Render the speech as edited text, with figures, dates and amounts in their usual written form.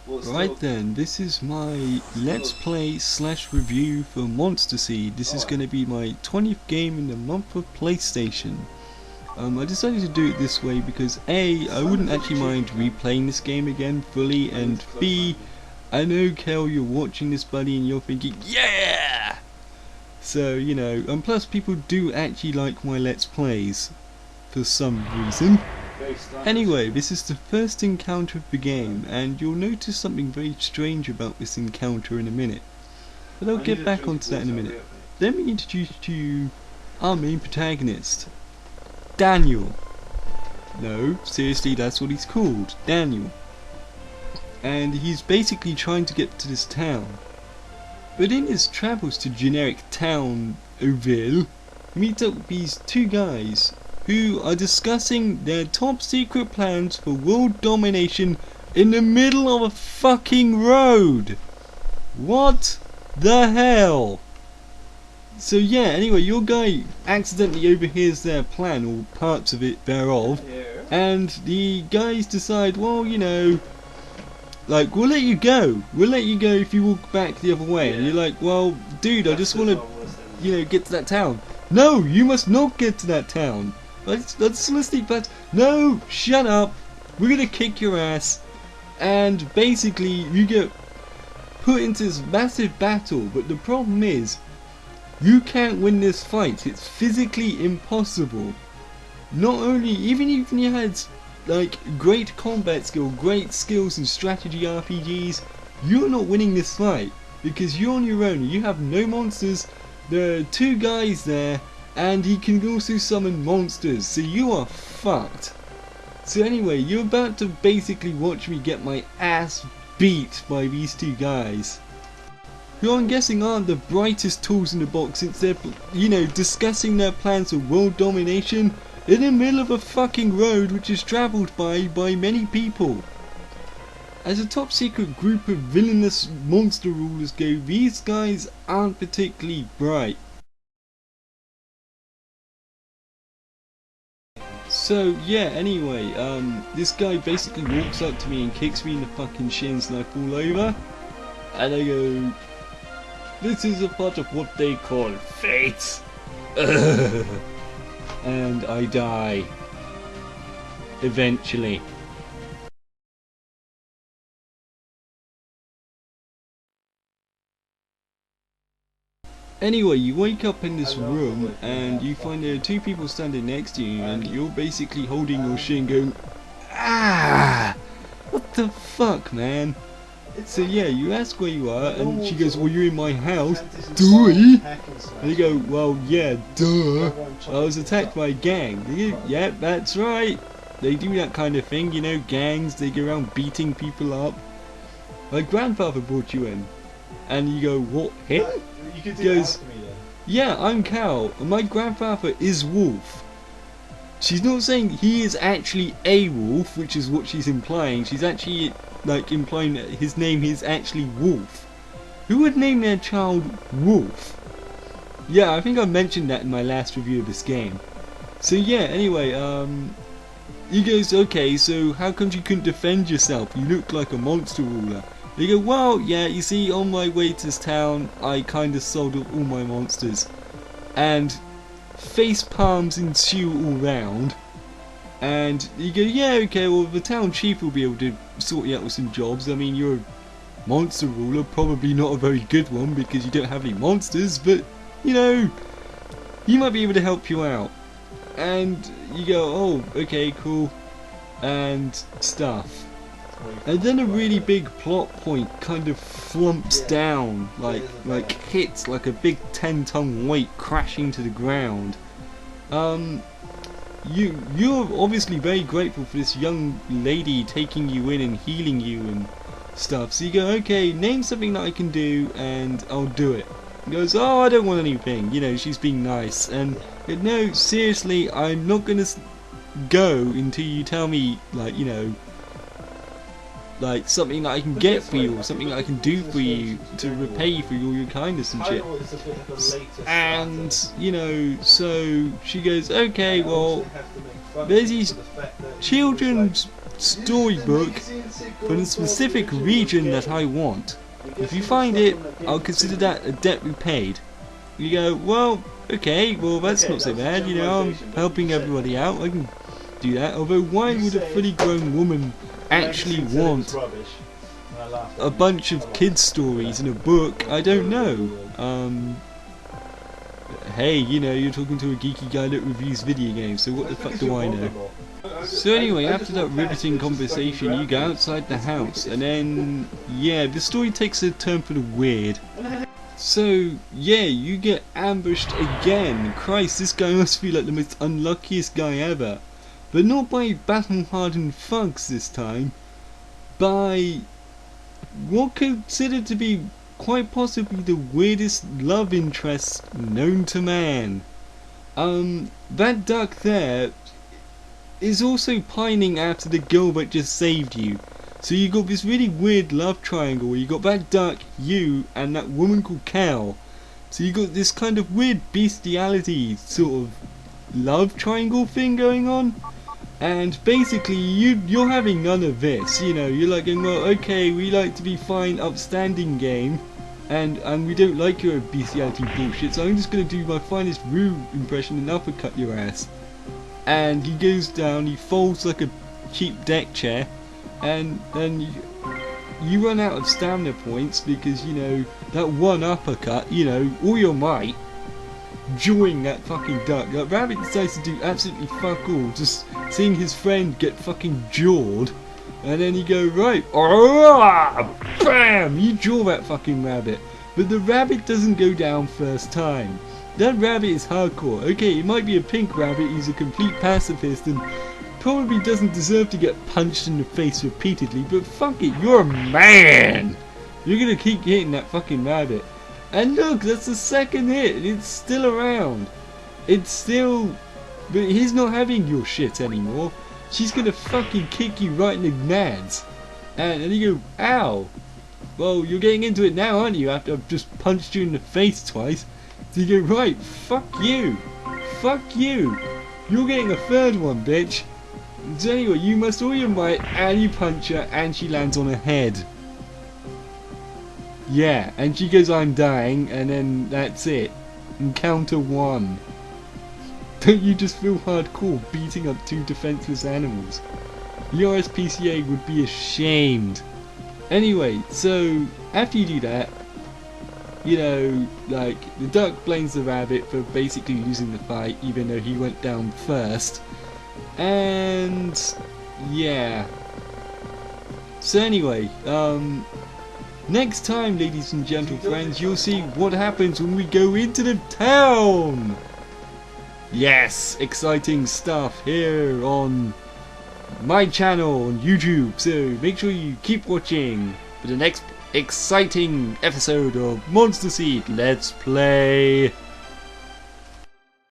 Right then, this is my Let's Play / review for Monsterseed. This is going to be my 20th game in the month of PlayStation. I decided to do it this way because A, I wouldn't actually mind replaying this game again fully, and B, I know Kel, you're watching this buddy and you're thinking, yeah! So, you know, and plus people do actually like my Let's Plays, for some reason. Anyway, this is the first encounter of the game, and you'll notice something very strange about this encounter in a minute. But I'll get back onto that in a minute. Let me introduce to you our main protagonist, Daniel. No, seriously, that's what he's called, Daniel. And he's basically trying to get to this town. But in his travels to generic town Oville, he meets up with these two guys who are discussing their top secret plans for world domination in the middle of a fucking road. What the hell? So yeah, anyway, your guy accidentally overhears their plan, or parts of it thereof, and the guys decide, well, you know, like, we'll let you go if you walk back the other way. And you're like, well, dude, I just want to, you know, get to that town. No, you must not get to that town. Let's solicit that. No, shut up. We're gonna kick your ass. And basically, you get put into this massive battle. But the problem is, you can't win this fight. It's physically impossible. Not only, even if you had like great combat skill, great skills in strategy RPGs, you're not winning this fight because you're on your own. You have no monsters. There are two guys there. And he can also summon monsters, so you are fucked. So anyway, you're about to basically watch me get my ass beat by these two guys, who I'm guessing aren't the brightest tools in the box, since they're, you know, discussing their plans for world domination in the middle of a fucking road which is travelled by many people. As a top secret group of villainous monster rulers go, these guys aren't particularly bright. So yeah, anyway, this guy basically walks up to me and kicks me in the fucking shins and I fall over. And I go, this is a part of what they call fate. And I die. Eventually. Anyway, you wake up in this room and you find there are two people standing next to you, and you're basically holding your shin going, ah, what the fuck, man? So yeah, you ask where you are, and she goes, well, you're in my house. Do we? And you go, well, yeah, duh. I was attacked by a gang. You go, yeah, that's right. They do that kind of thing, you know, gangs, they go around beating people up. My grandfather brought you in. And you go, what, him? He goes, yeah, I'm Cal, and my grandfather is Wolf. She's not saying he is actually a wolf, which is what she's implying. She's actually, like, implying that his name is actually Wolf. Who would name their child Wolf? Yeah, I think I mentioned that in my last review of this game. So yeah, anyway, he goes, okay, so how come you couldn't defend yourself? You look like a monster ruler. They go, well, yeah, you see, on my way to this town, I kind of sold off all my monsters. And face palms ensue all round. And you go, yeah, okay, well, the town chief will be able to sort you out with some jobs. I mean, you're a monster ruler, probably not a very good one because you don't have any monsters, but, you know, he might be able to help you out. And you go, oh, okay, cool, and stuff. And then a really big plot point kind of flumps down, like hits like a big 10-ton weight crashing to the ground. You're obviously very grateful for this young lady taking you in and healing you and stuff. So you go, okay, name something that I can do and I'll do it. He goes, oh, I don't want anything. You know, she's being nice. And no, seriously, I'm not gonna go until you tell me, like, you know, like something that I can get for you, or something that I can do for you to repay you for all your kindness and shit. And, you know, so she goes, okay, well, there's these children's storybook from a specific region that I want. If you find it, I'll consider that a debt repaid. You go, well, okay, well that's not so bad, you know, I'm helping everybody out, I can do that. Although why would a fully grown woman actually want a bunch of kids stories in a book? I don't know. Hey, you know, you're talking to a geeky guy that reviews video games, so what the fuck do I know? So anyway, after that riveting conversation, you go outside the house, and then, yeah, the story takes a turn for the weird. So, yeah, you get ambushed again. Christ, this guy must feel like the most unluckiest guy ever. But not by battle-hardened thugs this time. By what considered to be quite possibly the weirdest love interest known to man. That duck there is also pining after the girl that just saved you. So you got this really weird love triangle where you got that duck, you, and that woman called Cal. So you got this kind of weird bestiality sort of love triangle thing going on. And basically you're having none of this, you know, you're like going, well, okay, we like to be fine, upstanding game, and we don't like your bestiality bullshit, so I'm just going to do my finest rude impression and uppercut your ass. And he goes down, he folds like a cheap deck chair, and then you run out of stamina points because, you know, that one uppercut, you know, all your might, jawing that fucking duck. That rabbit decides to do absolutely fuck all, just seeing his friend get fucking jawed, and then you go, right, bam, you jaw that fucking rabbit. But the rabbit doesn't go down first time. That rabbit is hardcore. Okay, it might be a pink rabbit, he's a complete pacifist and probably doesn't deserve to get punched in the face repeatedly, but fuck it, you're a man! You're gonna keep hitting that fucking rabbit. And look, that's the second hit, and it's still around. It's still... But he's not having your shit anymore. She's gonna fucking kick you right in the nads. And you go, ow! Well, you're getting into it now, aren't you, after I've just punched you in the face twice? So you go, right, fuck you! Fuck you! You're getting a third one, bitch! So anyway, you must all your might, and you punch her, and she lands on her head. Yeah, and she goes, I'm dying, and then that's it. Encounter 1. Don't you just feel hardcore beating up 2 defenseless animals? The RSPCA would be ashamed. Anyway, so after you do that, you know, like, the duck blames the rabbit for basically losing the fight, even though he went down first. And yeah. So anyway, next time, ladies and gentle friends, you'll see what happens when we go into the town! Yes, exciting stuff here on my channel on YouTube, so make sure you keep watching for the next exciting episode of Monsterseed Let's Play!